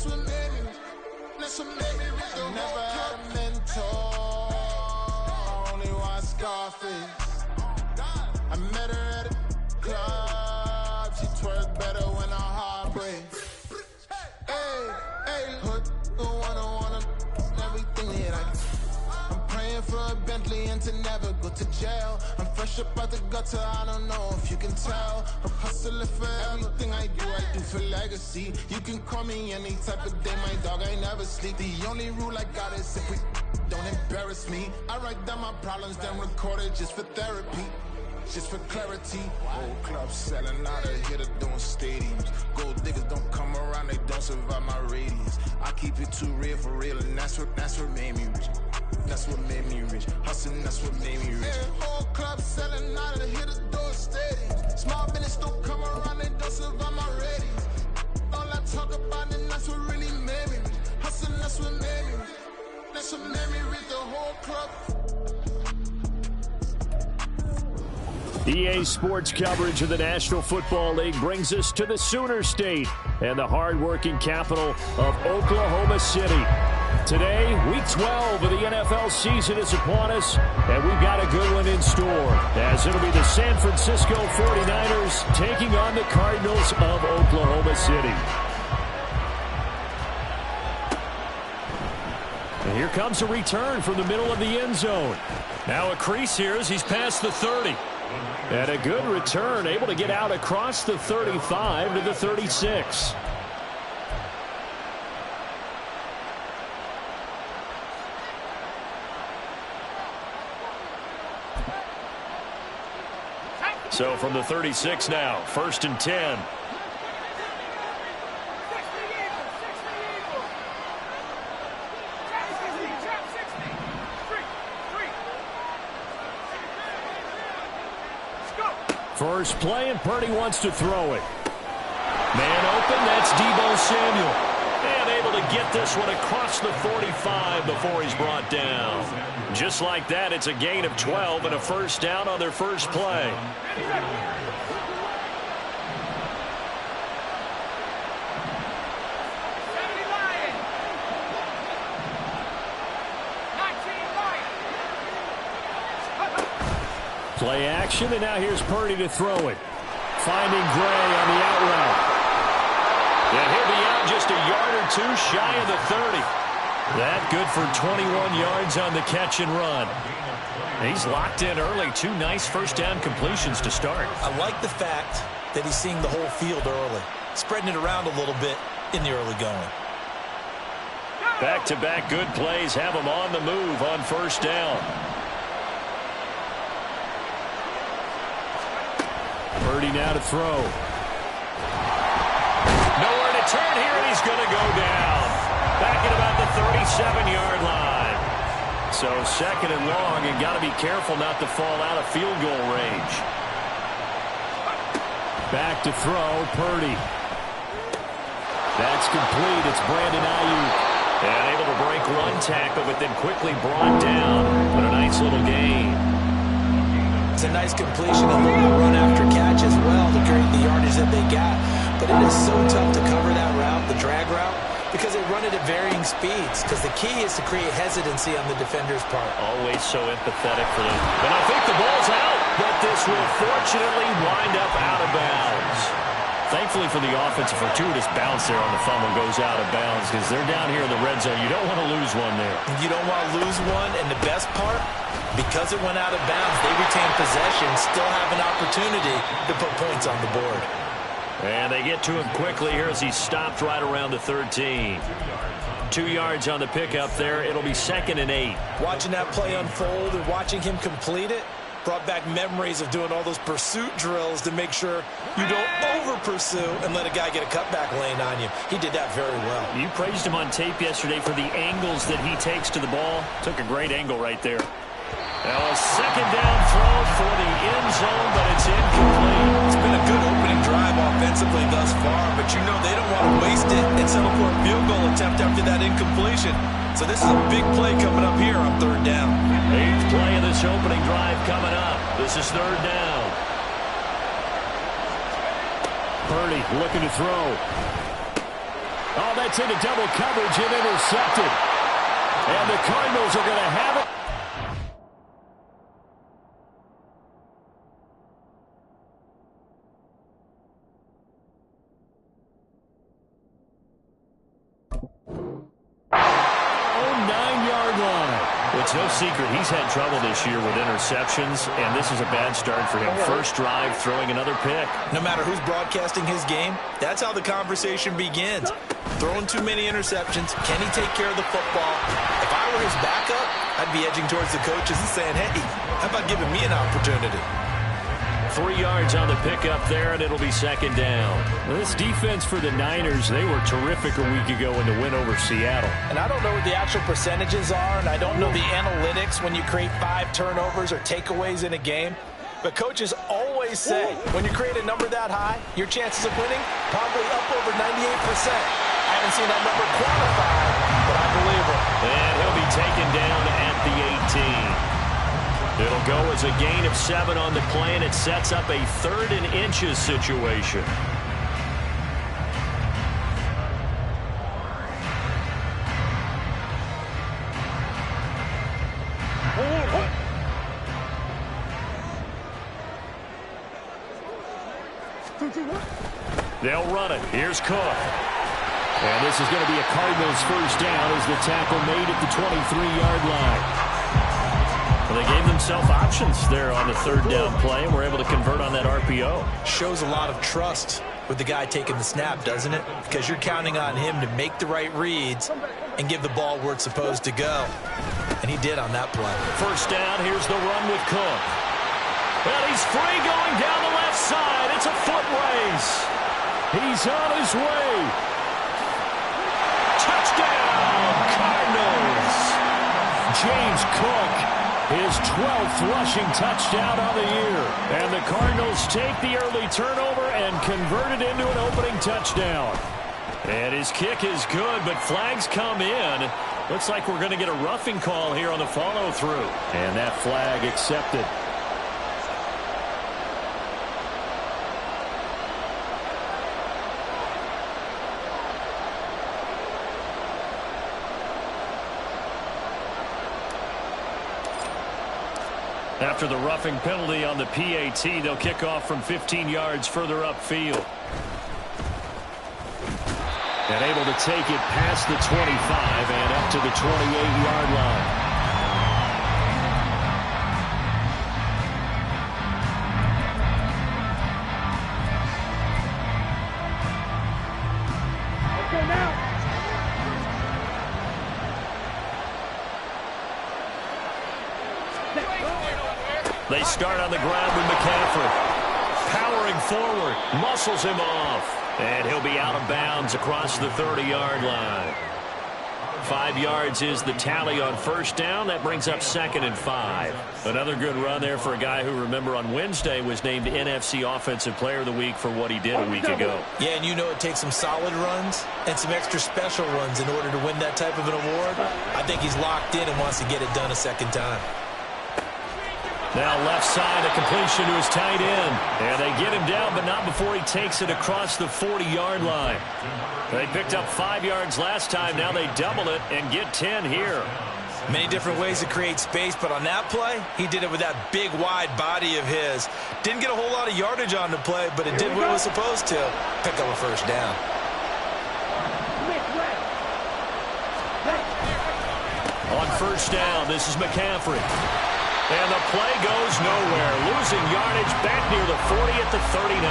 that's what made me. That's what made me reach the never had a mentor. Only one Scarface. I met her at a club. She twerk better when her heart breaks. Hey, hood, wanna everything that I can. I'm praying for a Bentley and to never go to jail. I'm fresh up out the gutter, I don't know if you can tell. I'm hustling for everything I do for legacy. You can call me any type of day, my dog, I never sleep. The only rule I got is if we don't embarrass me. I write down my problems, then record it just for therapy. Just for clarity, old clubs selling out of here to doing stadiums. Gold diggers don't come around, they don't survive my radius. I keep it too real for real, and that's what made me rich. That's what made me rich. Hustling, that's what made me rich. Yeah, old clubs selling out of here to doing stadiums. Small business don't come around, they don't survive my radius. All I talk about, and that's what really made me rich. Hustling, that's what made me rich. That's what made me rich. The whole club. EA Sports coverage of the National Football League brings us to the Sooner State and the hard-working capital of Oklahoma City. Today, Week 12 of the NFL season is upon us, and we've got a good one in store, as it'll be the San Francisco 49ers taking on the Cardinals of Oklahoma City. And here comes a return from the middle of the end zone. Now a crease here as he's past the 30. And a good return, able to get out across the 35 to the 36. So from the 36 now, 1st and 10. First play, and Purdy wants to throw it. Man open, that's Deebo Samuel. And able to get this one across the 45 before he's brought down. Just like that, it's a gain of 12 and a first down on their first play. Play action, and now here's Purdy to throw it. Finding Gray on the out route. And he'll be out just a yard or two shy of the 30. That good for 21 yards on the catch and run. He's locked in early. 2 nice first down completions to start. I like the fact that he's seeing the whole field early, spreading it around a little bit in the early going. Back-to-back good plays have him on the move on first down. Purdy now to throw. Nowhere to turn here, and he's going to go down. Back at about the 37-yard line. So 2nd and long, and got to be careful not to fall out of field goal range. Back to throw, Purdy. That's complete. It's Brandon Ayuk. And able to break one tackle, but then quickly brought down. But a nice little gain. It's a nice completion, a little run after catch as well to create the yardage that they got. But it is so tough to cover that route, the drag route, because they run it at varying speeds. Because the key is to create hesitancy on the defender's part. Always so empathetic for them. And I think the ball's out, but this will fortunately wind up out of bounds. Thankfully for the offense, a fortuitous bounce there on the fumble goes out of bounds because they're down here in the red zone. You don't want to lose one there. You don't want to lose one, and the best part, because it went out of bounds, they retain possession, still have an opportunity to put points on the board. And they get to him quickly here as he's stopped right around the 13. 2 yards on the pickup there. It'll be 2nd and 8. Watching that play unfold and watching him complete it brought back memories of doing all those pursuit drills to make sure you don't over-pursue and let a guy get a cutback lane on you. He did that very well. You praised him on tape yesterday for the angles that he takes to the ball. Took a great angle right there. Now a 2nd down throw for the end zone, but it's incomplete. It's been a good opening drive offensively thus far, but you know they don't want to waste it and settle for a field goal attempt after that incompletion. So this is a big play coming up here on 3rd down. 8th play of this opening drive coming up. This is 3rd down. Purdy looking to throw. Oh, that's into double coverage and intercepted. And the Cardinals are going to have it. It's no secret he's had trouble this year with interceptions, and this is a bad start for him. First drive, throwing another pick. No matter who's broadcasting his game, that's how the conversation begins. Throwing too many interceptions. Can he take care of the football? If I were his backup, I'd be edging towards the coaches and saying, hey, how about giving me an opportunity? 3 yards on the pickup there, and it'll be second down. Now, this defense for the Niners, they were terrific a week ago in the win over Seattle. And I don't know what the actual percentages are, and I don't know the analytics when you create 5 turnovers or takeaways in a game. But coaches always say, when you create a number that high, your chances of winning probably up over 98%. I haven't seen that number quantified, but I believe it. And he'll be taken down at the 18. It'll go as a gain of 7 on the play, and it sets up a 3rd and inches situation. They'll run it. Here's Cook. And this is going to be a Cardinals first down as the tackle made at the 23-yard line. Well, they gave themselves options there on the 3rd down play, and were able to convert on that RPO. Shows a lot of trust with the guy taking the snap, doesn't it? Because you're counting on him to make the right reads and give the ball where it's supposed to go. And he did on that play. First down, here's the run with Cook. Well, he's free going down the left side. It's a foot race. He's on his way. Touchdown, Cardinals. James Cook. His 12th rushing touchdown on the year. And the Cardinals take the early turnover and convert it into an opening touchdown. And his kick is good, but flags come in. Looks like we're going to get a roughing call here on the follow-through. And that flag accepted. After the roughing penalty on the PAT, they'll kick off from 15 yards further upfield. And able to take it past the 25 and up to the 28-yard line. They start on the ground with McCaffrey. Powering forward. Muscles him off. And he'll be out of bounds across the 30-yard line. 5 yards is the tally on first down. That brings up 2nd and 5. Another good run there for a guy who, remember, on Wednesday was named NFC Offensive Player of the Week for what he did a week ago. Yeah, and you know it takes some solid runs and some extra special runs in order to win that type of an award. I think he's locked in and wants to get it done a second time. Now left side, a completion to his tight end. And they get him down, but not before he takes it across the 40-yard line. They picked up 5 yards last time. Now they double it and get 10 here. Many different ways to create space, but on that play, he did it with that big, wide body of his. Didn't get a whole lot of yardage on the play, but it did what it was supposed to. Pick up a first down. On first down, this is McCaffrey. And the play goes nowhere. Losing yardage back near the 40 at the 39.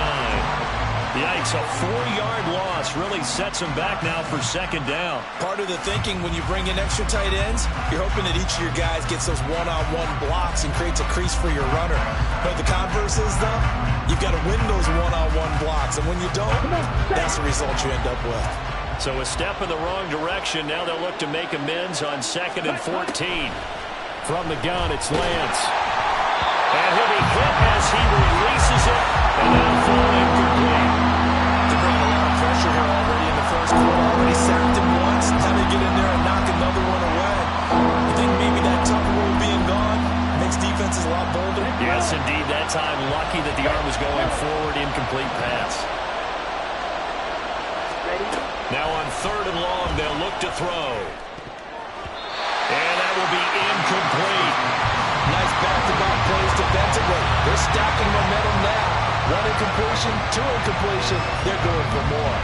Yikes, a 4-yard loss really sets him back now for second down. Part of the thinking when you bring in extra tight ends, you're hoping that each of your guys gets those one-on-one blocks and creates a crease for your runner. But the converse is, though, you've got to win those one-on-one blocks. And when you don't, that's the result you end up with. So a step in the wrong direction. Now they'll look to make amends on 2nd and 14. From the gun, it's Lance. And he'll be hit as he releases it. And that'll fall incomplete. They're bringing a lot of pressure here already in the first quarter. Already sacked him once. Now they get in there and knock another one away. I think maybe that tough rule being gone makes defenses a lot bolder. Yes, indeed. That time, lucky that the arm was going forward. Incomplete pass. Ready? Now on 3rd and long, they'll look to throw. And that will be incomplete. Nice back-to-back plays defensively. They're stacking momentum now. 1 incompletion, 2 incompletion. They're going for more.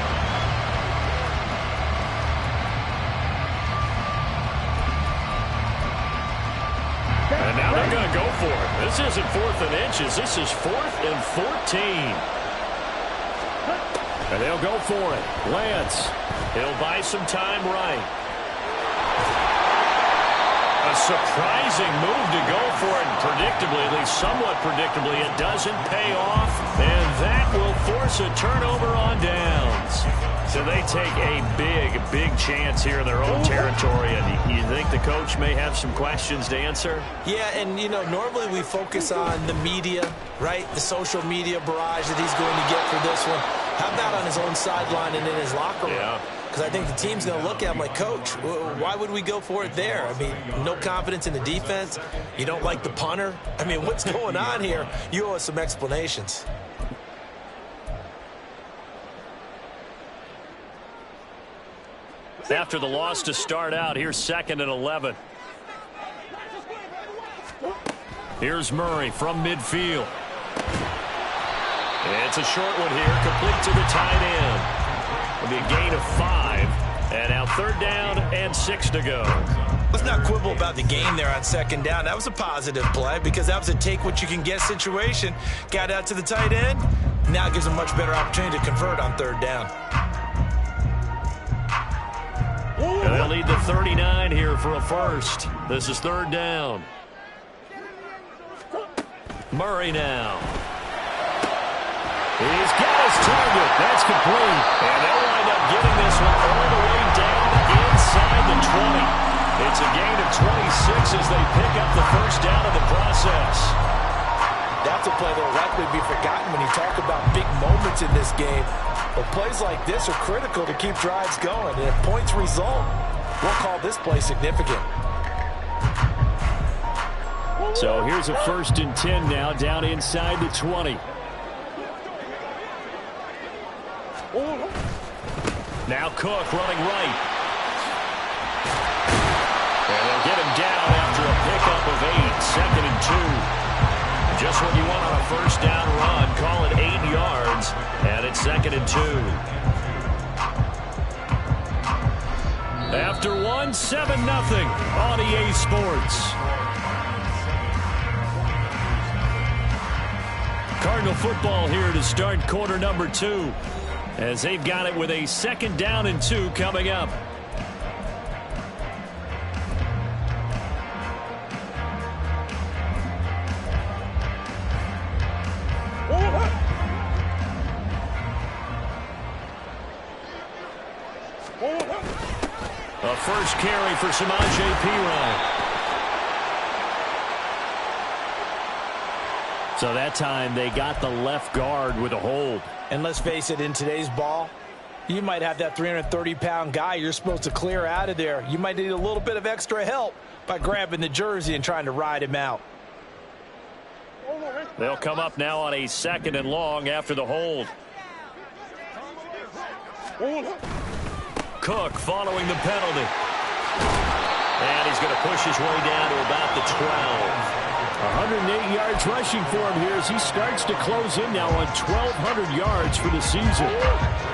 And now they're going to go for it. This isn't 4th and inches. This is 4th and 14. And they'll go for it. Lance, he'll buy some time right. A surprising move to go for it. And predictably, at least somewhat predictably, it doesn't pay off. And that will force a turnover on downs. So they take a big chance here in their own territory. And you think the coach may have some questions to answer? Yeah, and, you know, normally we focus on the media, right? The social media barrage that he's going to get for this one. How about on his own sideline and in his locker room? Yeah. Because I think the team's going to look at him like, Coach, why would we go for it there? I mean, no confidence in the defense. You don't like the punter. I mean, what's going on here? You owe us some explanations. After the loss to start out, here's 2nd and 11. Here's Murray from midfield. It's a short one here, complete to the tight end. It'll be a gain of 5, and now 3rd down and 6 to go. Let's not quibble about the gain there on 2nd down. That was a positive play because that was a take-what-you-can-get situation. Got out to the tight end. Now gives him a much better opportunity to convert on 3rd down. And they'll need the 39 here for a first. This is 3rd down. Murray now. He's got his target. That's complete. And they'll wind up getting this one all the way down inside the 20. It's a gain of 26 as they pick up the first down of the process. That's a play that will likely be forgotten when you talk about big moments in this game. But plays like this are critical to keep drives going. And if points result, we'll call this play significant. So here's a 1st and 10 now down inside the 20. Now Cook running right. And they'll get him down after a pickup of 8. 2nd and 2. Just what you want on a 1st down run. Call it 8 yards. And it's 2nd and 2. After 1, 7-0 on EA Sports. Cardinal football here to start quarter number 2. As they've got it with a 2nd down and 2 coming up. A first carry for Samaje Perine. So that time they got the left guard with a hold. And let's face it, in today's ball, you might have that 330-pound guy you're supposed to clear out of there. You might need a little bit of extra help by grabbing the jersey and trying to ride him out. They'll come up now on a 2nd and long after the hold. Cook following the penalty. And he's going to push his way down to about the 12. 108 yards rushing for him here as he starts to close in now on 1,200 yards for the season.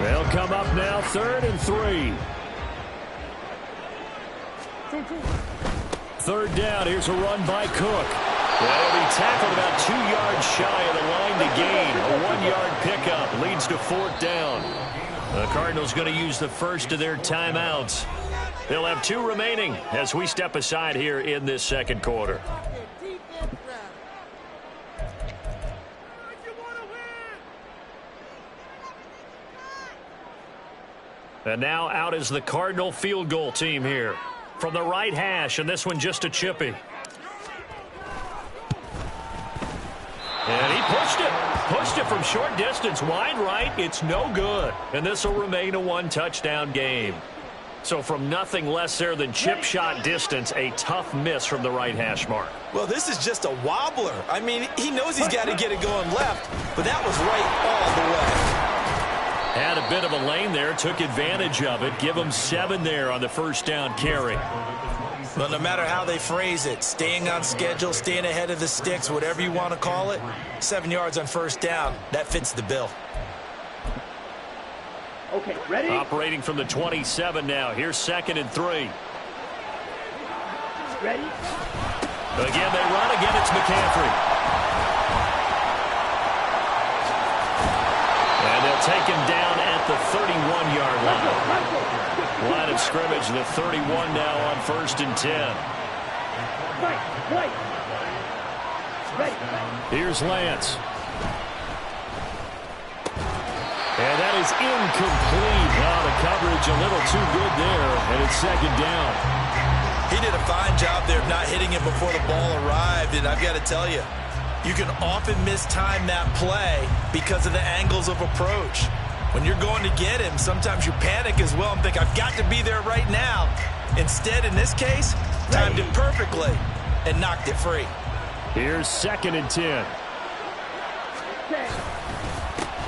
They'll come up now 3rd and 3. 3rd down. Here's a run by Cook. That'll be tackled about 2 yards shy of the line to gain. A 1-yard pickup leads to 4th down. The Cardinals going to use the first of their timeouts. They'll have 2 remaining as we step aside here in this 2nd quarter. And now out is the Cardinal field goal team here. From the right hash, and this one just a chippy. And he pushed it from short distance, wide right. It's no good. And this will remain a 1-touchdown game. So from nothing less there than chip shot distance, a tough miss from the right hash mark. Well, this is just a wobbler. I mean, he knows he's got to get it going left, but that was right all the way. Had a bit of a lane there, took advantage of it. Give them 7 there on the first down carry. Well, no matter how they phrase it, staying on schedule, staying ahead of the sticks, whatever you want to call it, 7 yards on first down, that fits the bill. Okay, ready? Operating from the 27 now. Here's 2nd and 3. Ready? Again, they run. Again, it's McCaffrey. And they'll take him down at the 31-yard line. Line of scrimmage, the 31 now on 1st and 10. Right. Ready. Here's Lance. And that is incomplete. Now the coverage a little too good there, and it's 2nd down. He did a fine job there of not hitting it before the ball arrived, and I've got to tell you, you can often mistime that play because of the angles of approach. When you're going to get him, sometimes you panic as well and think, I've got to be there right now. Instead, in this case, timed it perfectly and knocked it free. Here's 2nd and 10.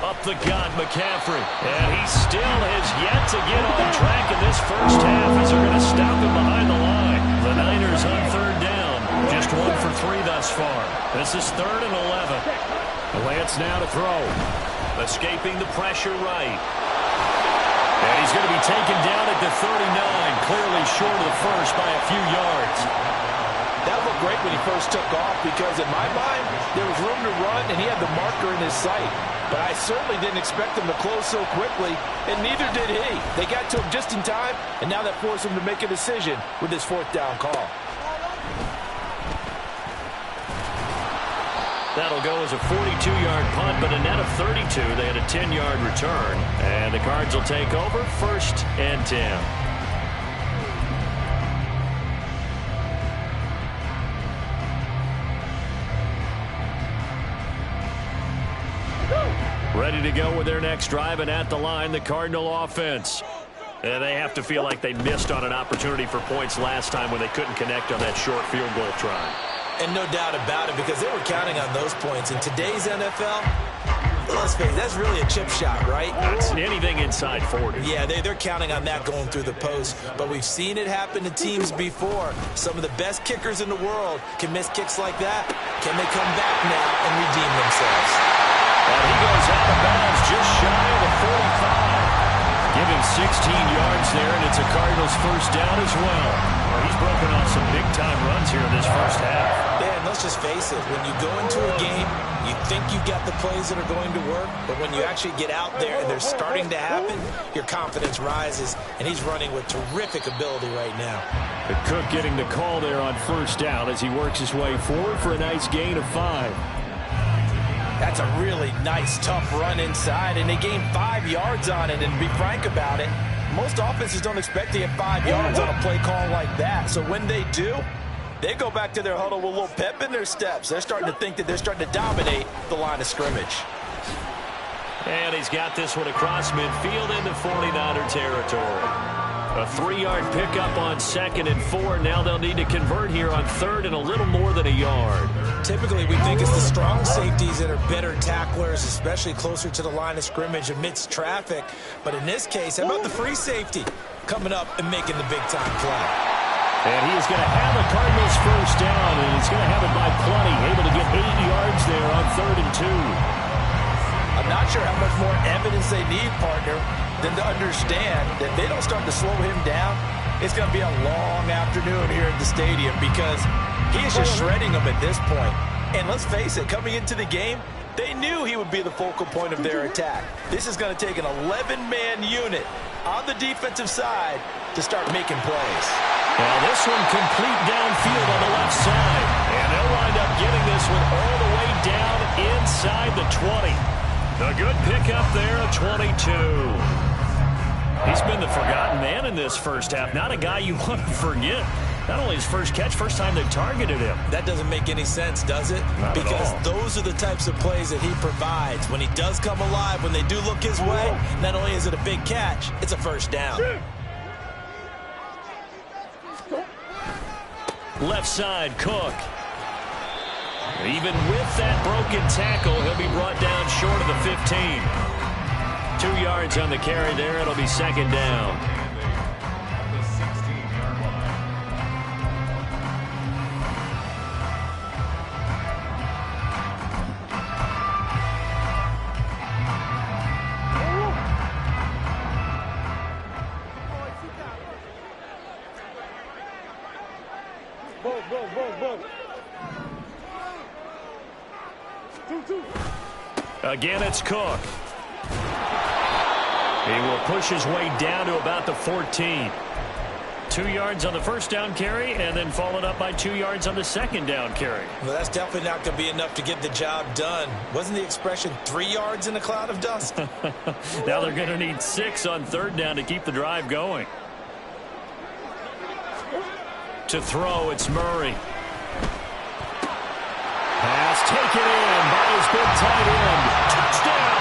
Up the gut, McCaffrey. And he still has yet to get on track in this first half as they're going to stop him behind the line. The Niners on 3rd down. Just 1 for 3 thus far. This is 3rd and 11. Lance now to throw. Escaping the pressure right. And he's going to be taken down at the 39. Clearly short of the first by a few yards. That looked great when he first took off because in my mind, there was room to run and he had the marker in his sight. But I certainly didn't expect him to close so quickly, and neither did he. They got to him just in time, and now that forced him to make a decision with his 4th down call. That'll go as a 42-yard punt, but a net of 32. They had a 10-yard return, and the Cards will take over 1st and 10. Ready to go with their next drive, and at the line, the Cardinal offense. And they have to feel like they missed on an opportunity for points last time when they couldn't connect on that short field goal try. And no doubt about it, because they were counting on those points. In today's NFL, let's face it, that's really a chip shot, right? That's anything inside 40. Yeah, they're counting on that going through the post. But we've seen it happen to teams before. Some of the best kickers in the world can miss kicks like that. Can they come back now and redeem themselves? And he goes out of bounds just shy of the 45. Give him 16 yards there, and it's a Cardinals first down as well. He's broken off some big-time runs here in this first half. Yeah, and let's just face it. When you go into a game, you think you got the plays that are going to work, but when you actually get out there and they're starting to happen, your confidence rises, and he's running with terrific ability right now. Cook getting the call there on first down as he works his way forward for a nice gain of 5. That's a really nice, tough run inside, and they gained 5 yards on it. And to be frank about it, most offenses don't expect to get 5 yards on a play call like that. So when they do, they go back to their huddle with a little pep in their steps. They're starting to think that they're starting to dominate the line of scrimmage. And he's got this one across midfield into 49er territory. A 3-yard pickup on 2nd and 4. Now they'll need to convert here on 3rd and a little more than a yard. Typically, we think it's the strong safeties that are better tacklers, especially closer to the line of scrimmage amidst traffic. But in this case, how about the free safety coming up and making the big-time play? And he is going to have the Cardinals first down, and he's going to have it by plenty, able to get 8 yards there on 3rd and 2. I'm not sure how much more evidence they need, partner, than to understand that they don't start to slow him down. It's going to be a long afternoon here at the stadium because he is just shredding them at this point. And let's face it, coming into the game, they knew he would be the focal point of their attack. This is going to take an 11-man unit on the defensive side to start making plays. Now this one complete downfield on the left side. And they'll wind up getting this one all the way down inside the 20. A good pickup there at 22. He's been the forgotten man in this first half. Not a guy you want to forget. Not only his first catch, first time they targeted him. That doesn't make any sense, does it? Not because at all. Those are the types of plays that he provides. When he does come alive, when they do look his way, not only is it a big catch, it's a first down. Left side, Cook. Even with that broken tackle, he'll be brought down short of the 15. 2 yards on the carry there. It'll be second down. Again, it's Cook. He will push his way down to about the 14. 2 yards on the first down carry, and then followed up by 2 yards on the second down carry. Well, that's definitely not going to be enough to get the job done. Wasn't the expression 3 yards in a cloud of dust? Now they're going to need 6 on third down to keep the drive going. To throw, it's Murray. Pass taken in by his big tight end. Touchdown!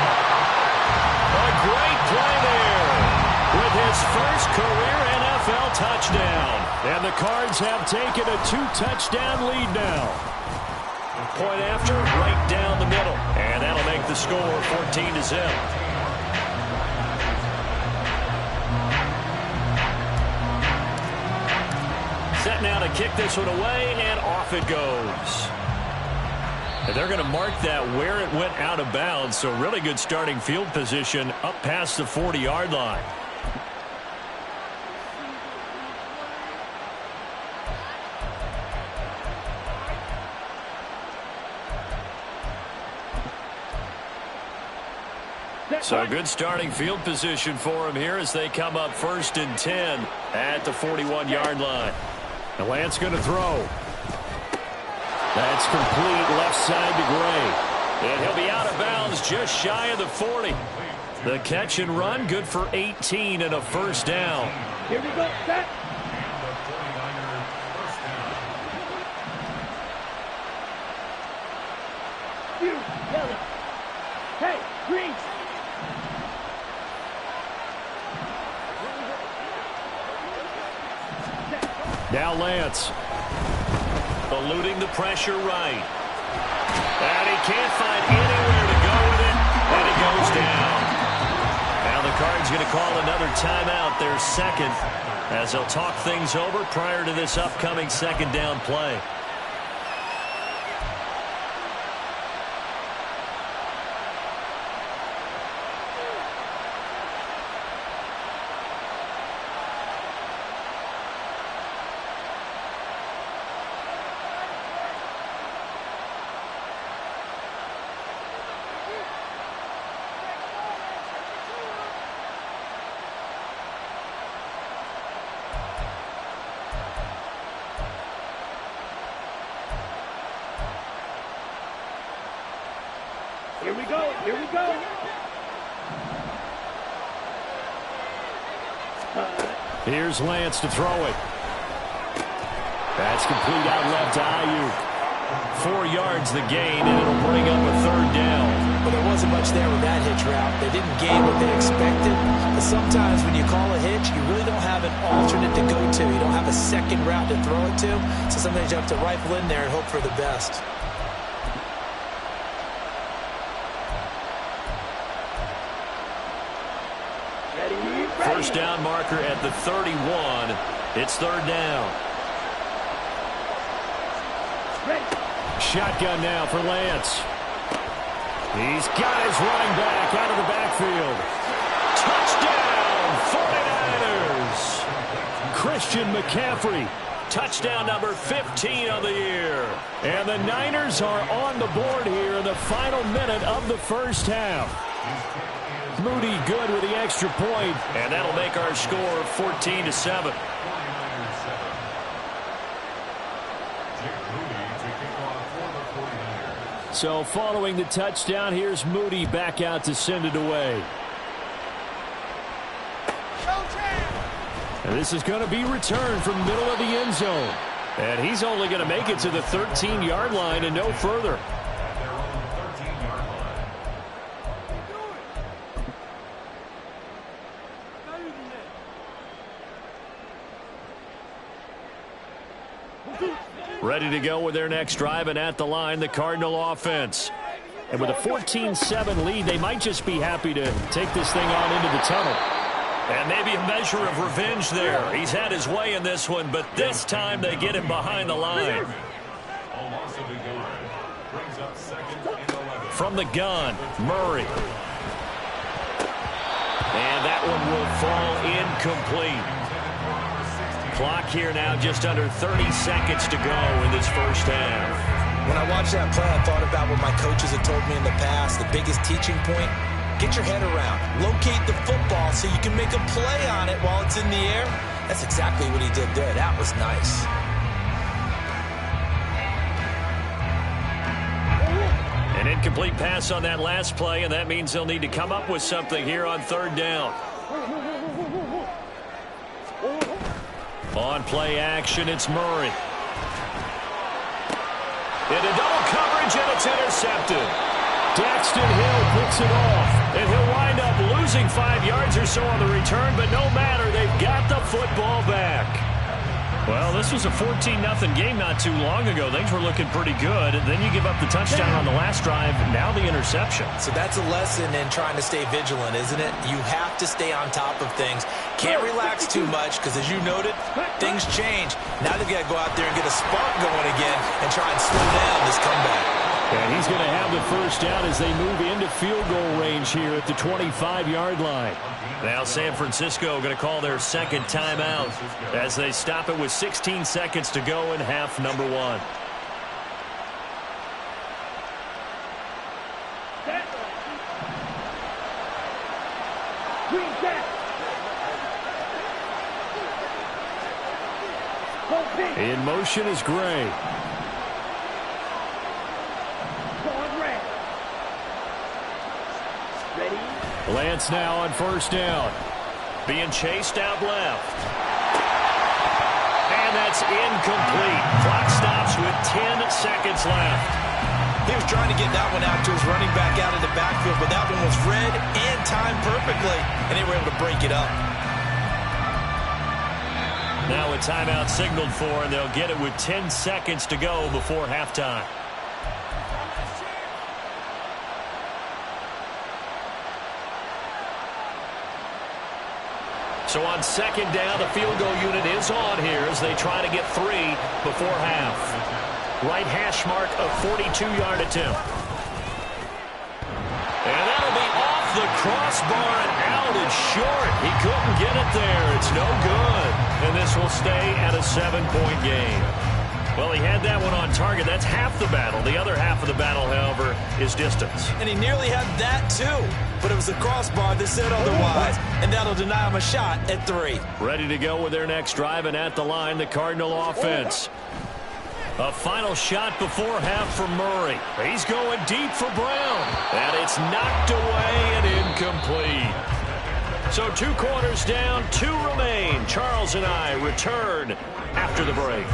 A great play there with his first career NFL touchdown. And the Cards have taken a 2-touchdown lead now. Point after, right down the middle. And that'll make the score 14-0. Set now to kick this one away, and off it goes. And they're going to mark that where it went out of bounds, so really good starting field position up past the 40-yard line. So good starting field position for him here as they come up 1st and 10 at the 41-yard line. And Lance going to throw. That's complete left side to Gray. And he'll be out of bounds just shy of the 40. The catch and run good for 18 and a first down. Here we go, set. You, yellow. Hey, green. Now Lance. Eluding the pressure right. And he can't find anywhere to go with it. And he goes down. Now the Cards going to call another timeout, their second, as they'll talk things over prior to this upcoming second down play. Here we go, here we go. Here's Lance to throw it. That's complete out left to Ayuk. 4 yards the gain, and it'll bring up a third down. Well, there wasn't much there with that hitch route. They didn't gain what they expected. But sometimes when you call a hitch, you really don't have an alternate to go to. You don't have a second route to throw it to. So sometimes you have to rifle in there and hope for the best. First down marker at the 31. It's third down. Shotgun now for Lance. He's got his running back out of the backfield. Touchdown, 49ers! Christian McCaffrey. Touchdown number 15 of the year. And the Niners are on the board here in the final minute of the first half. Moody good with the extra point, and that'll make our score 14-7. So following the touchdown, here's Moody back out to send it away. And this is going to be returned from middle of the end zone. And he's only going to make it to the 13-yard line and no further. Ready to go with their next drive, and at the line, the Cardinal offense. And with a 14-7 lead, they might just be happy to take this thing on into the tunnel. And maybe a measure of revenge there. He's had his way in this one, but this time they get him behind the line. From the gun, Murray. And that one will fall incomplete. Clock here now just under 30 seconds to go in this first half. When I watched that play, I thought about what my coaches had told me in the past. The biggest teaching point, get your head around. Locate the football so you can make a play on it while it's in the air. That's exactly what he did there. That was nice. An incomplete pass on that last play, and that means they'll need to come up with something here on third down. On play action, it's Murray. Into double coverage, and it's intercepted. Daxton Hill picks it off, and he'll wind up losing 5 yards or so on the return, but no matter, they've got the football back. Well, this was a 14-0 game not too long ago. Things were looking pretty good. Then you give up the touchdown on the last drive, now the interception. So that's a lesson in trying to stay vigilant, isn't it? You have to stay on top of things. Can't relax too much because, as you noted, things change. Now they've got to go out there and get a spark going again and try and slow down this comeback. And he's going to have the first down as they move into field goal range here at the 25-yard line. Now San Francisco going to call their second timeout as they stop it with 16 seconds to go in half number one. Green cat. In motion is Gray. Lance now on first down. Being chased out left. And that's incomplete. Clock stops with 10 seconds left. He was trying to get that one out to his running back out of the backfield, but that one was read and timed perfectly, and they were able to break it up. Now a timeout signaled for, and they'll get it with 10 seconds to go before halftime. So on second down, the field goal unit is on here as they try to get 3 before half. Right hash mark of 42-yard attempt. And that'll be off the crossbar and out and short. He couldn't get it there. It's no good. And this will stay at a 7-point game. Well, he had that one on target. That's half the battle. The other half of the battle, however, is distance. And he nearly had that, too. But it was the crossbar that said otherwise, and that'll deny him a shot at 3. Ready to go with their next drive, and at the line, the Cardinal offense. A final shot before half for Murray. He's going deep for Brown. And it's knocked away and incomplete. So 2 quarters down, 2 remain. Charles and I return after the break.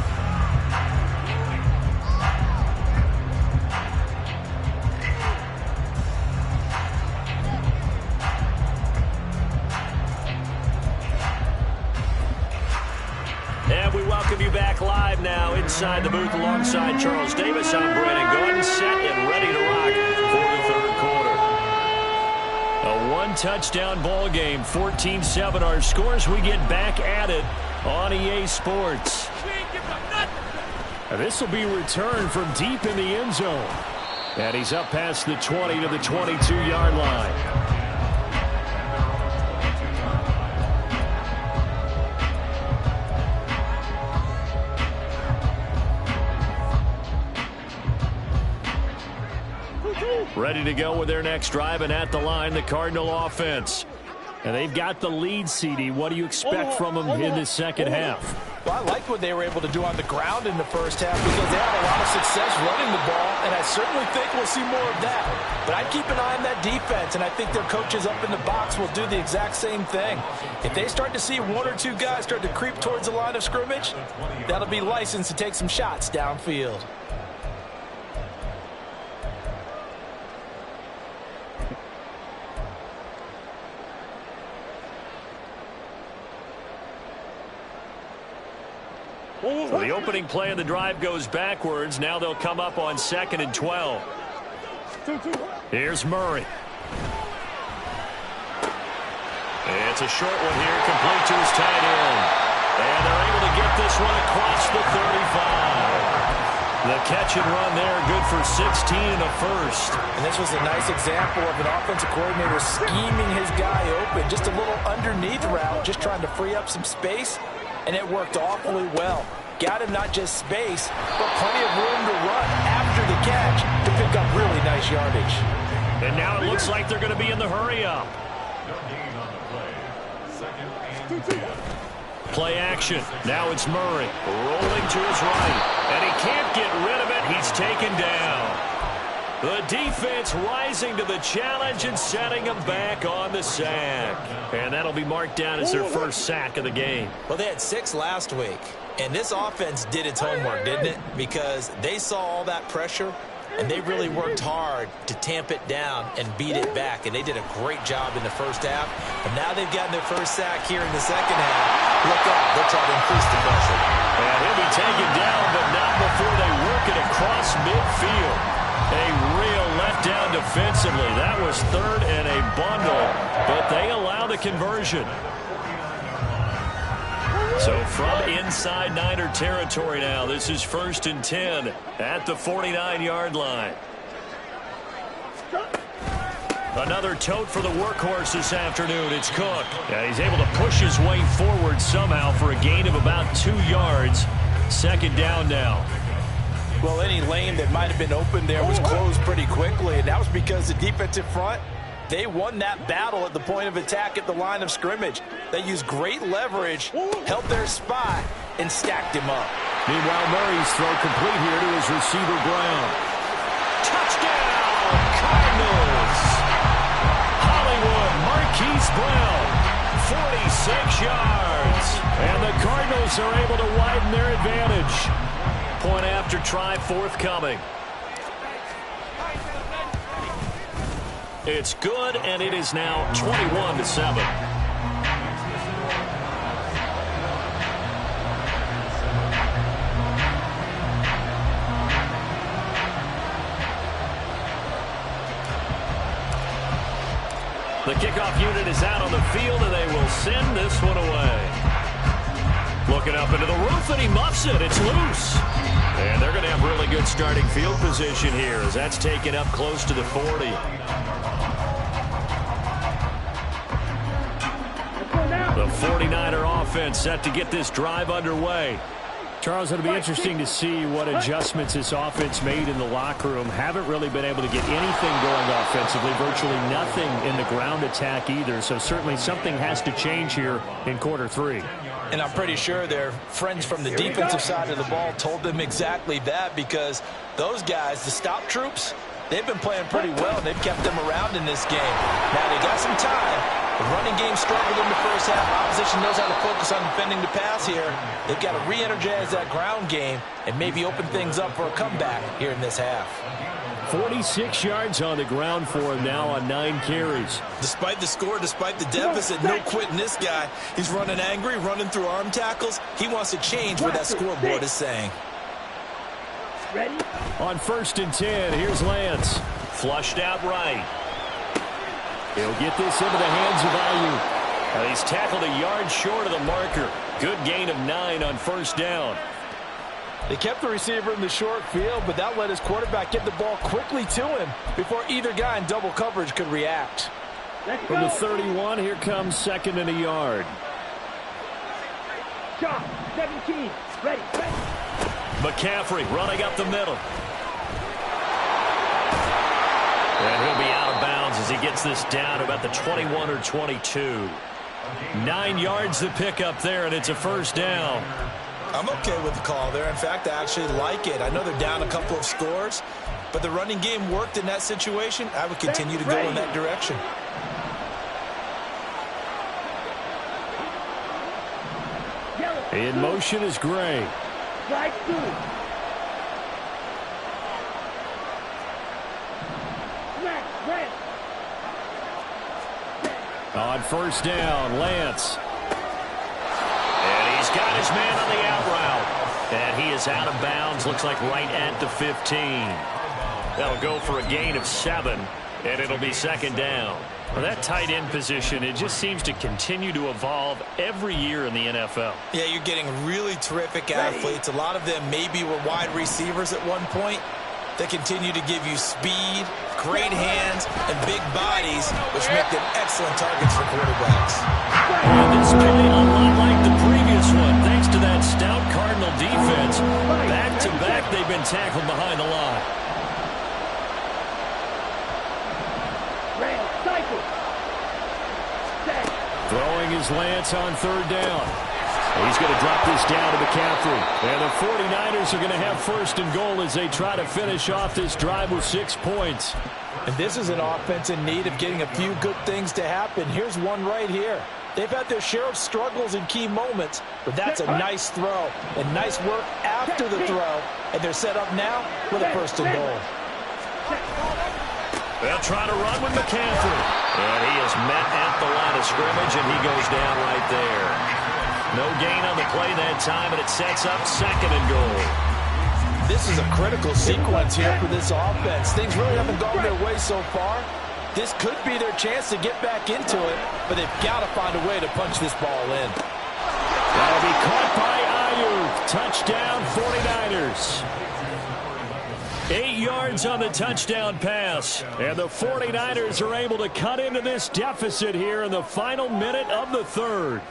And we welcome you back live now inside the booth alongside Charles Davis. I'm Brandon Gordon, set and ready to rock for the third quarter. A 1-touchdown ball game, 14-7 our scores. We get back at it on EA Sports. This will be returned from deep in the end zone. And he's up past the 20 to the 22-yard line. Ready to go with their next drive, and at the line, the Cardinal offense. And they've got the lead, CD. What do you expect from them in this second half? Well, I liked what they were able to do on the ground in the first half because they had a lot of success running the ball, and I certainly think we'll see more of that. But I'd keep an eye on that defense, and I think their coaches up in the box will do the exact same thing. If they start to see 1 or 2 guys start to creep towards the line of scrimmage, that'll be licensed to take some shots downfield. So the opening play of the drive goes backwards. Now they'll come up on 2nd and 12. Here's Murray. It's a short one here, complete to his tight end. And they're able to get this one across the 35. The catch and run there, good for 16 and a first. And this was a nice example of an offensive coordinator scheming his guy open. Just a little underneath route, just trying to free up some space, and it worked awfully well. Got him not just space, but plenty of room to run after the catch to pick up really nice yardage. And now it looks like they're going to be in the hurry-up. Play action. Now it's Murray rolling to his right. And he can't get rid of it. He's taken down. The defense rising to the challenge and setting him back on the sack. And that'll be marked down as their first sack of the game. Well, they had 6 last week. And this offense did its homework, didn't it? Because they saw all that pressure, and they really worked hard to tamp it down and beat it back. And they did a great job in the first half. And now they've gotten their first sack here in the second half. Look out. They'll try to increase the pressure. And he'll be taken down, but not before they work it across midfield. A real letdown defensively. That was third and a bundle, but they allow the conversion. So from inside Niner territory now, this is 1st and 10 at the 49-yard line. Another tote for the workhorse this afternoon. It's Cook. And he's able to push his way forward somehow for a gain of about 2 yards. 2nd down now. Well, any lane that might have been open there was closed pretty quickly, and that was because the defensive front, they won that battle at the point of attack at the line of scrimmage. They used great leverage, held their spot, and stacked him up. Meanwhile, Murray's throw complete here to his receiver, Brown. Touchdown, Cardinals! Hollywood Marquise Brown, 46 yards. And the Cardinals are able to widen their advantage. Point after try forthcoming. It's good, and it is now 21-7. The kickoff unit is out on the field, and they will send this one away. Looking up into the roof, and he muffs it. It's loose. And they're going to have really good starting field position here as that's taken up close to the 40. The 49er offense set to get this drive underway. Charles, it'll be interesting to see what adjustments this offense made in the locker room. Haven't really been able to get anything going offensively, virtually nothing in the ground attack either. So certainly something has to change here in quarter 3. And I'm pretty sure their friends from the defensive side of the ball told them exactly that, because those guys, the stop troops, they've been playing pretty well, and they've kept them around in this game. Now they got some time. The running game struggled in the first half. Opposition knows how to focus on defending the pass here. They've got to re-energize that ground game and maybe open things up for a comeback here in this half. 46 yards on the ground for him now on 9 carries. Despite the score, despite the deficit, no quitting this guy. He's running angry, running through arm tackles. He wants to change what that scoreboard is saying. Ready? On 1st and 10, here's Lance. Flushed out right. He'll get this into the hands of Ayuk. And he's tackled a yard short of the marker. Good gain of 9 on 1st down. They kept the receiver in the short field, but that let his quarterback get the ball quickly to him before either guy in double coverage could react. From the 31, here comes 2nd and a yard. Shot, 17, ready. McCaffrey running up the middle. And he'll be out of bounds as he gets this down to about the 21 or 22. 9 yards to pick up there, and it's a 1st down. I'm okay with the call there. In fact, I actually like it. I know they're down a couple of scores, but the running game worked in that situation. I would continue to go in that direction. In motion is Gray. Strike 2. On 1st down, Lance. And he's got his man on the out route. And he is out of bounds, looks like right at the 15. That'll go for a gain of 7, and it'll be second down. Well, that tight end position, it just seems to continue to evolve every year in the NFL. Yeah, you're getting really terrific athletes. A lot of them maybe were wide receivers at one point. They continue to give you speed, great hands, and big bodies, which make them excellent targets for quarterbacks. And this play a lot like the previous one, thanks to that stout Cardinal defense. Back-to-back, they've been tackled behind the line. Throwing his Lance on third down. He's going to drop this down to McCaffrey. And the 49ers are going to have first and goal as they try to finish off this drive with 6 points. And this is an offense in need of getting a few good things to happen. Here's one right here. They've had their share of struggles in key moments, but that's a nice throw and nice work after the throw. And they're set up now with a first and goal. They'll try to run with McCaffrey. And he is met at the line of scrimmage, and he goes down right there. No gain on the play that time, and it sets up second and goal. This is a critical sequence here for this offense. Things really haven't gone their way so far. This could be their chance to get back into it, but they've got to find a way to punch this ball in. That'll be caught by Ayuk. Touchdown, 49ers. 8 yards on the touchdown pass. And the 49ers are able to cut into this deficit here in the final minute of the third.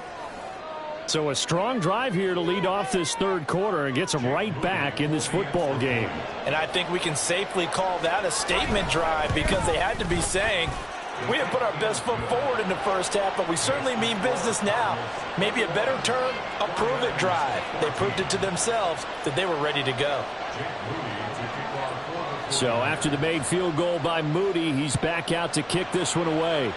So a strong drive here to lead off this third quarter and gets them right back in this football game. And I think we can safely call that a statement drive because they had to be saying, we have put our best foot forward in the first half, but we certainly mean business now. Maybe a better term, a prove-it drive. They proved it to themselves that they were ready to go. So after the made field goal by Moody, he's back out to kick this one away.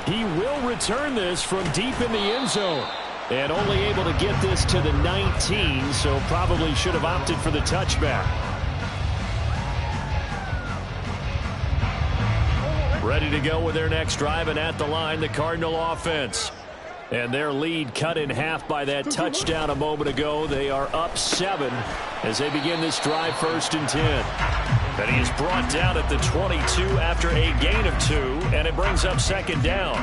He will return this from deep in the end zone. And only able to get this to the 19, so probably should have opted for the touchback. Ready to go with their next drive, and at the line, the Cardinal offense. And their lead cut in half by that touchdown a moment ago. They are up 7 as they begin this drive, first and 10. And he is brought down at the 22 after a gain of 2, and it brings up second down.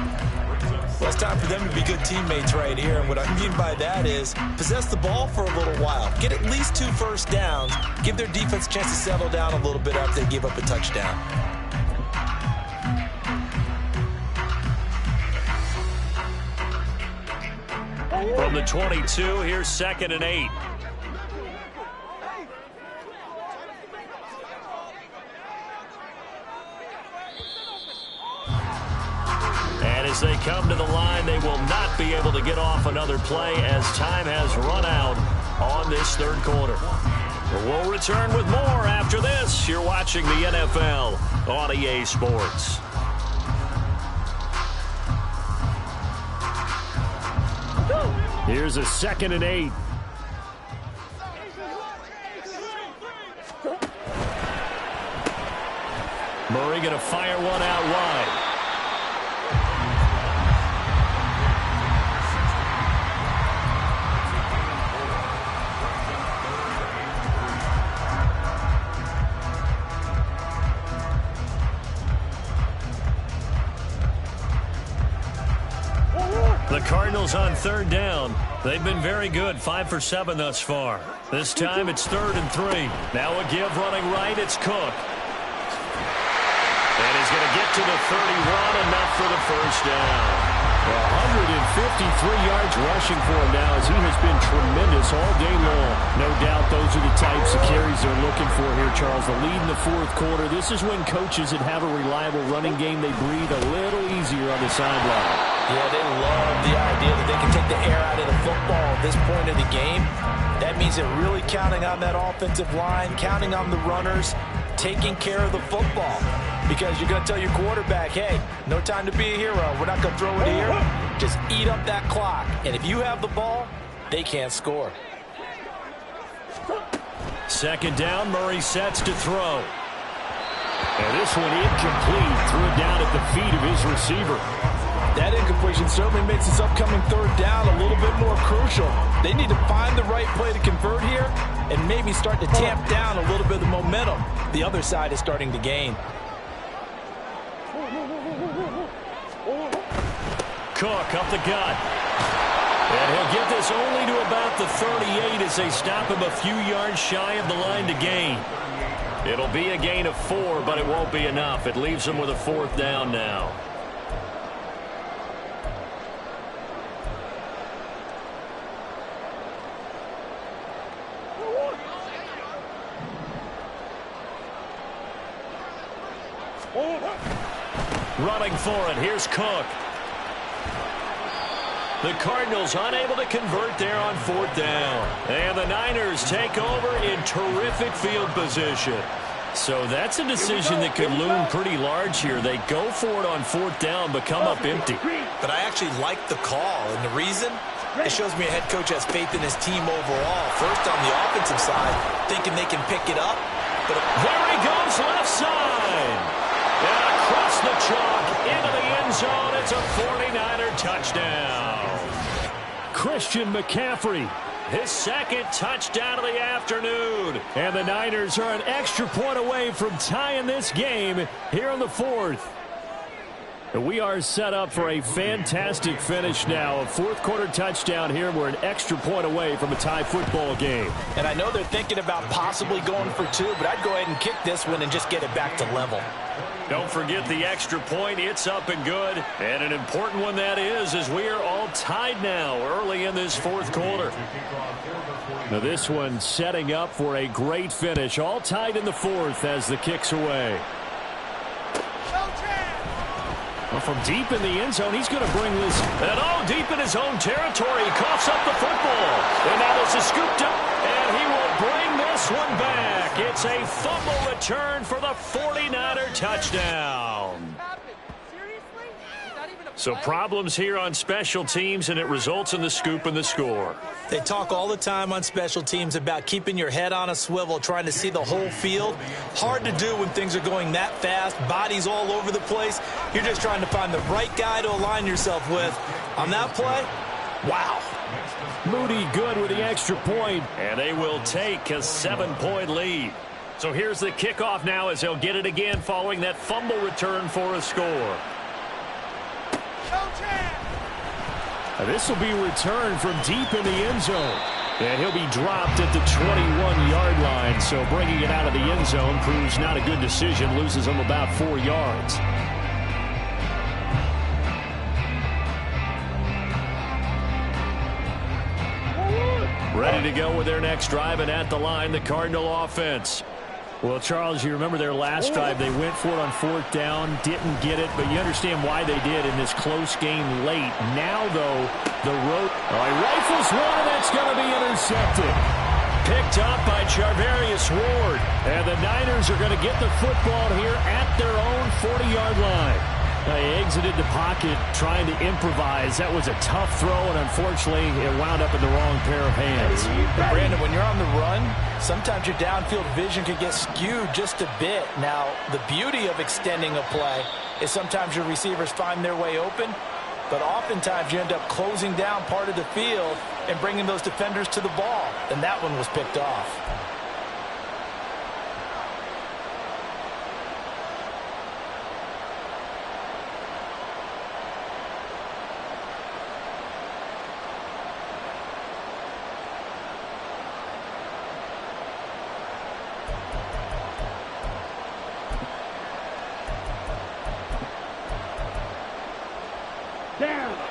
Well, it's time for them to be good teammates right here. And what I mean by that is possess the ball for a little while. Get at least 2 first downs. Give their defense a chance to settle down a little bit after they give up a touchdown. From the 22, here's second and 8. And as they come to the line, they will not be able to get off another play as time has run out on this third quarter. We'll return with more after this. You're watching the NFL on EA Sports. Here's a second and 8. Murray going to fire one out wide. The Cardinals on third down. They've been very good, 5 for 7 thus far. This time it's 3rd and 3. Now a give running right, it's Cook. And he's going to get to the 31, enough for the first down. 153 yards rushing for him now as he has been tremendous all day long. No doubt those are the types of carries they're looking for here, Charles. The lead in the fourth quarter. This is when coaches that have a reliable running game, they breathe a little easier on the sideline. Yeah, they love the idea that they can take the air out of the football at this point of the game. That means they're really counting on that offensive line, counting on the runners, taking care of the football. Because you're going to tell your quarterback, hey, no time to be a hero. We're not going to throw it here. Just eat up that clock. And if you have the ball, they can't score. Second down, Murray sets to throw. And this one incomplete. Threw it down at the feet of his receiver. That incompletion certainly makes this upcoming third down a little bit more crucial. They need to find the right play to convert here and maybe start to tamp down a little bit of the momentum the other side is starting to gain. Cook up the gut. And he'll get this only to about the 38 as they stop him a few yards shy of the line to gain. It'll be a gain of 4, but it won't be enough. It leaves them with a 4th down now. Running for it. Here's Cook. The Cardinals unable to convert there on 4th down. And the Niners take over in terrific field position. So that's a decision that could loom pretty large here. They go for it on 4th down, but come up empty. But I actually like the call, and the reason? It shows me a head coach has faith in his team overall. First on the offensive side, thinking they can pick it up. But there he goes, left side. And across the chalk, into the end zone. It's a 49er touchdown. Christian McCaffrey, his 2nd touchdown of the afternoon. And the Niners are an extra point away from tying this game here in the 4th. We are set up for a fantastic finish now. A 4th quarter touchdown here. We're an extra point away from a tie football game. And I know they're thinking about possibly going for 2, but I'd go ahead and kick this one and just get it back to level. Don't forget the extra point. It's up and good. And an important one that is, as we are all tied now early in this 4th quarter. Now this one setting up for a great finish. All tied in the 4th as the kick's away. Well, from deep in the end zone, he's going to bring this. And deep in his own territory. He coughs up the football. And now this is scooped up. And he will bring this one back. It's a fumble return for the 49er touchdown. So problems here on special teams, and it results in the scoop and the score. They talk all the time on special teams about keeping your head on a swivel, trying to see the whole field. Hard to do when things are going that fast, bodies all over the place. You're just trying to find the right guy to align yourself with. On that play, wow. Moody good with the extra point, and they will take a 7-point lead. So here's the kickoff now as they'll get it again following that fumble return for a score. This will be returned from deep in the end zone. And he'll be dropped at the 21-yard line. So bringing it out of the end zone proves not a good decision. Loses him about 4 yards. Ready to go with their next drive, and at the line, the Cardinal offense. Well, Charles, you remember their last drive. They went for it on 4th down, didn't get it, but you understand why they did in this close game late. Now, though, the road rifles one, and that's going to be intercepted. Picked up by Charvarius Ward. And the Niners are going to get the football here at their own 40-yard line. They exited the pocket trying to improvise. That was a tough throw, and unfortunately, it wound up in the wrong pair of hands. But Brandon, when you're on the run, sometimes your downfield vision can get skewed just a bit. Now, the beauty of extending a play is sometimes your receivers find their way open, but oftentimes you end up closing down part of the field and bringing those defenders to the ball, and that one was picked off.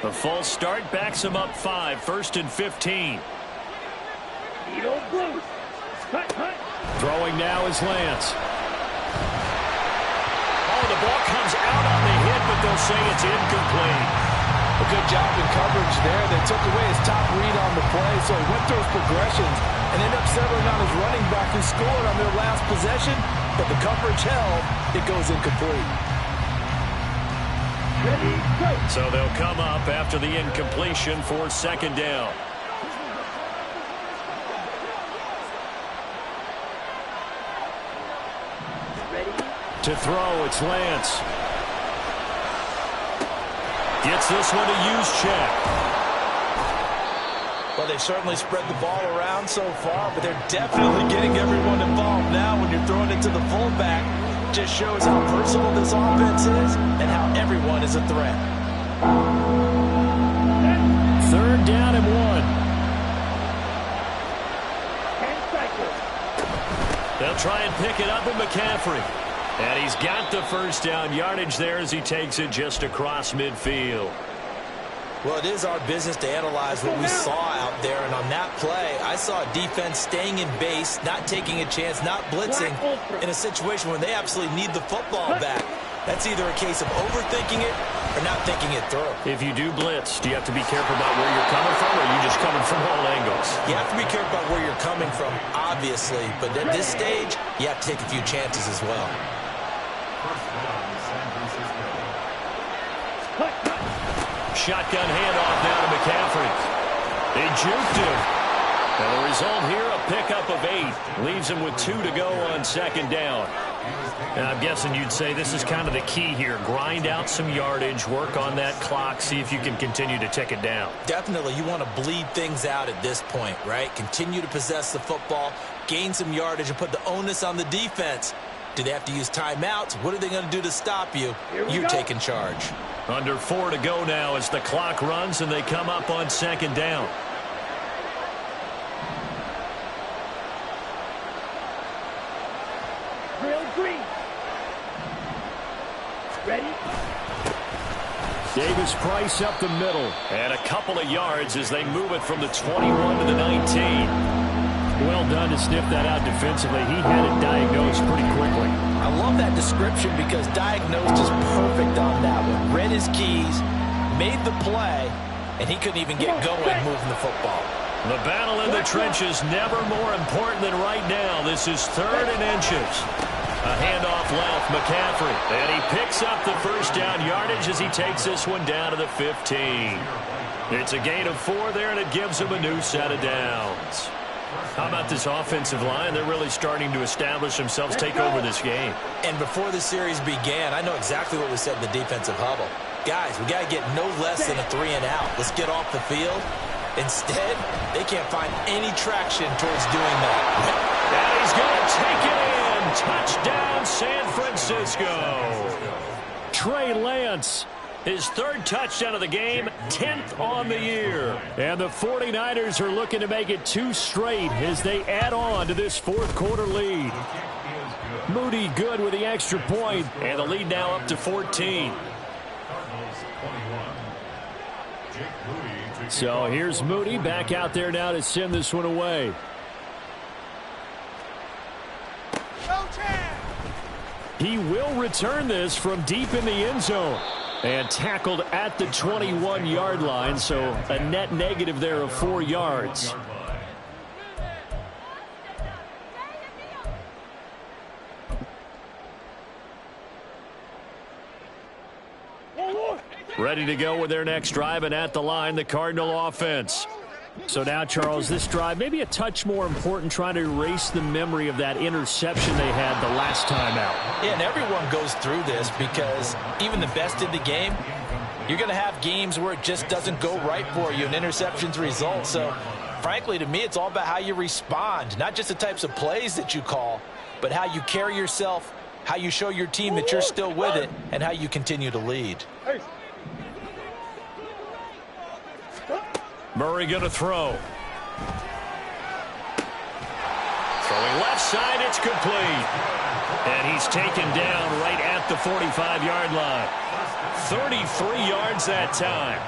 The false start backs him up 5, 1st and 15. Throwing now is Lance. The ball comes out on the hit, but they'll say it's incomplete. A good job in coverage there. They took away his top read on the play, so he went through his progressions and ended up settling on his running back who scored on their last possession, but the coverage held. It goes incomplete. So they'll come up after the incompletion for 2nd down. To throw, it's Lance. Gets this one to Juszczyk. Well, they've certainly spread the ball around so far, but they're definitely getting everyone involved now. When you're throwing it to the fullback, just shows how personal this offense is and how everyone is a threat. 3rd down and 1. 10 seconds. They'll try and pick it up with McCaffrey. And he's got the first down yardage there as he takes it just across midfield. Well, it is our business to analyze what we saw out there. And on that play, I saw a defense staying in base, not taking a chance, not blitzing in a situation where they absolutely need the football back. That's either a case of overthinking it or not thinking it through. If you do blitz, do you have to be careful about where you're coming from, or are you just coming from all angles? You have to be careful about where you're coming from, obviously. But at this stage, you have to take a few chances as well. Shotgun handoff now to McCaffrey. They juked him. And the result here, a pickup of 8. Leaves him with 2 to go on 2nd down. And I'm guessing you'd say this is kind of the key here. Grind out some yardage, work on that clock, see if you can continue to tick it down. Definitely, you want to bleed things out at this point, right? Continue to possess the football, gain some yardage, and put the onus on the defense. Do they have to use timeouts? What are they going to do to stop you? You're taking charge. Under 4 to go now as the clock runs and they come up on 2nd down. Drill green. Ready? Davis-Price up the middle. And a couple of yards as they move it from the 21 to the 19. Well done to sniff that out defensively. He had it diagnosed pretty quickly. I love that description because diagnosed is perfect on that one. Read his keys, made the play, and he couldn't even get going moving the football. The battle in the trenches never more important than right now. This is 3rd and inches. A handoff left, McCaffrey. And he picks up the first down yardage as he takes this one down to the 15. It's a gain of 4 there, and it gives him a new set of downs. How about this offensive line? They're really starting to establish themselves, take over this game. And before the series began, I know exactly what we said in the defensive huddle. Guys, we got to get no less than a 3 and out. Let's get off the field. Instead, they can't find any traction towards doing that. And he's going to take it in. Touchdown, San Francisco. Trey Lance, his 3rd touchdown of the game, 10th on the year. And the 49ers are looking to make it 2 straight as they add on to this 4th quarter lead. Moody good with the extra point, and the lead now up to 14. So here's Moody back out there now to send this one away. He will return this from deep in the end zone. And tackled at the 21-yard line, so a net negative there of 4 yards. Ready to go with their next drive, and at the line, the Cardinal offense. So now, Charles, this drive maybe a touch more important, trying to erase the memory of that interception they had the last time out. Yeah, and everyone goes through this because even the best in the game, you're going to have games where it just doesn't go right for you and interceptions result. So, frankly, to me, it's all about how you respond, not just the types of plays that you call, but how you carry yourself, how you show your team that you're still with it, and how you continue to lead. Murray going to throw. Throwing left side, it's complete. And he's taken down right at the 45-yard line. 33 yards that time.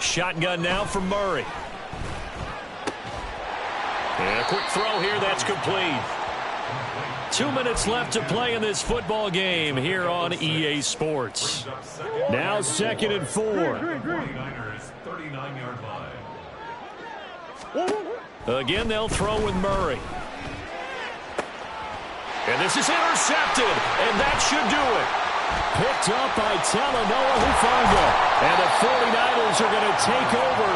Shotgun now for Murray. And a quick throw here, that's complete. 2 minutes left to play in this football game here on EA Sports. Now 2nd and 4. Again, they'll throw with Murray. And this is intercepted, and that should do it. Picked up by Talanoa Hufanga. And the 49ers are going to take over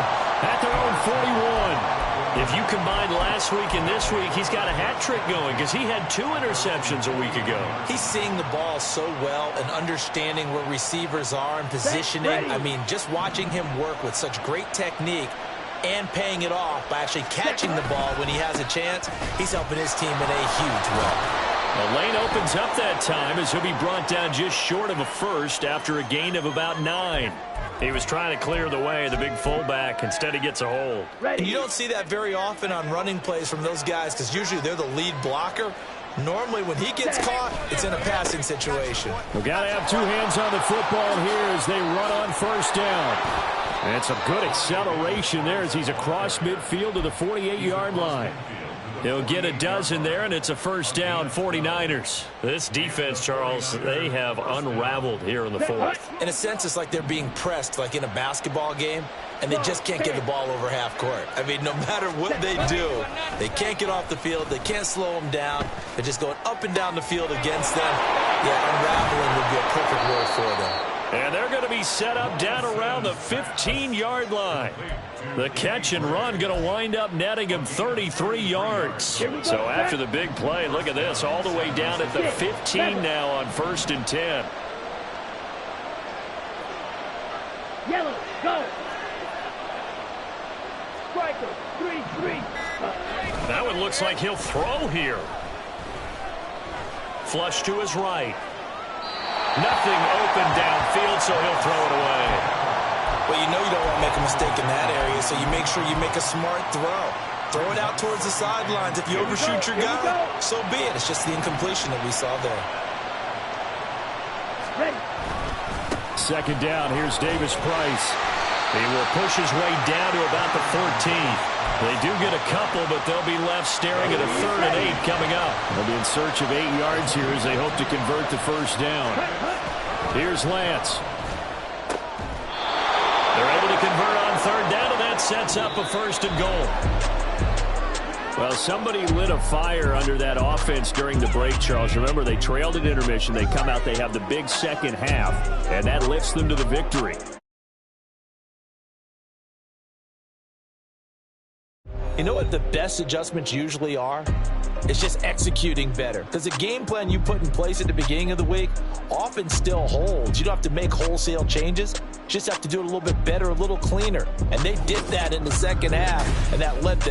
at their own 41. If you combine last week and this week, he's got a hat trick going because he had 2 interceptions a week ago. He's seeing the ball so well and understanding where receivers are and positioning. I mean, just watching him work with such great technique and paying it off by actually catching the ball when he has a chance, he's helping his team in a huge way. The lane opens up that time as he'll be brought down just short of a first after a gain of about 9. He was trying to clear the way, the big fullback. Instead, he gets a hold. And you don't see that very often on running plays from those guys because usually they're the lead blocker. Normally, when he gets caught, it's in a passing situation. We've got to have 2 hands on the football here as they run on first down. And some good acceleration there as he's across midfield to the 48-yard line. He'll get a dozen there, and it's a first down, 49ers. This defense, Charles, they have unraveled here in the 4th. In a sense, it's like they're being pressed like in a basketball game, and they just can't get the ball over half court. I mean, no matter what they do, they can't get off the field. They can't slow them down. They're just going up and down the field against them. Yeah, unraveling would be a perfect word for them. And they're going to be set up down around the 15-yard line. The catch and run going to wind up netting him 33 yards. So after the big play, look at this, all the way down at the 15 now on 1st and 10. Yellow, go. Striker, 3-3. That one looks like he'll throw here. Flush to his right. Nothing open downfield, so he'll throw it away. Well, you know you don't want to make a mistake in that area, so you make sure you make a smart throw. Throw it out towards the sidelines. If you overshoot your guy, so be it. It's just the incompletion that we saw there. Ready. 2nd down, here's Davis Price. He will push his way down to about the 14. They do get a couple, but they'll be left staring at a 3rd and 8 coming up. They'll be in search of 8 yards here as they hope to convert the first down. Here's Lance. They're able to convert on 3rd down, and that sets up a 1st and goal. Well, somebody lit a fire under that offense during the break, Charles. Remember, they trailed at intermission. They come out, they have the big second half, and that lifts them to the victory. You know what the best adjustments usually are? It's just executing better. Because the game plan you put in place at the beginning of the week often still holds. You don't have to make wholesale changes. You just have to do it a little bit better, a little cleaner. And they did that in the second half, and that led them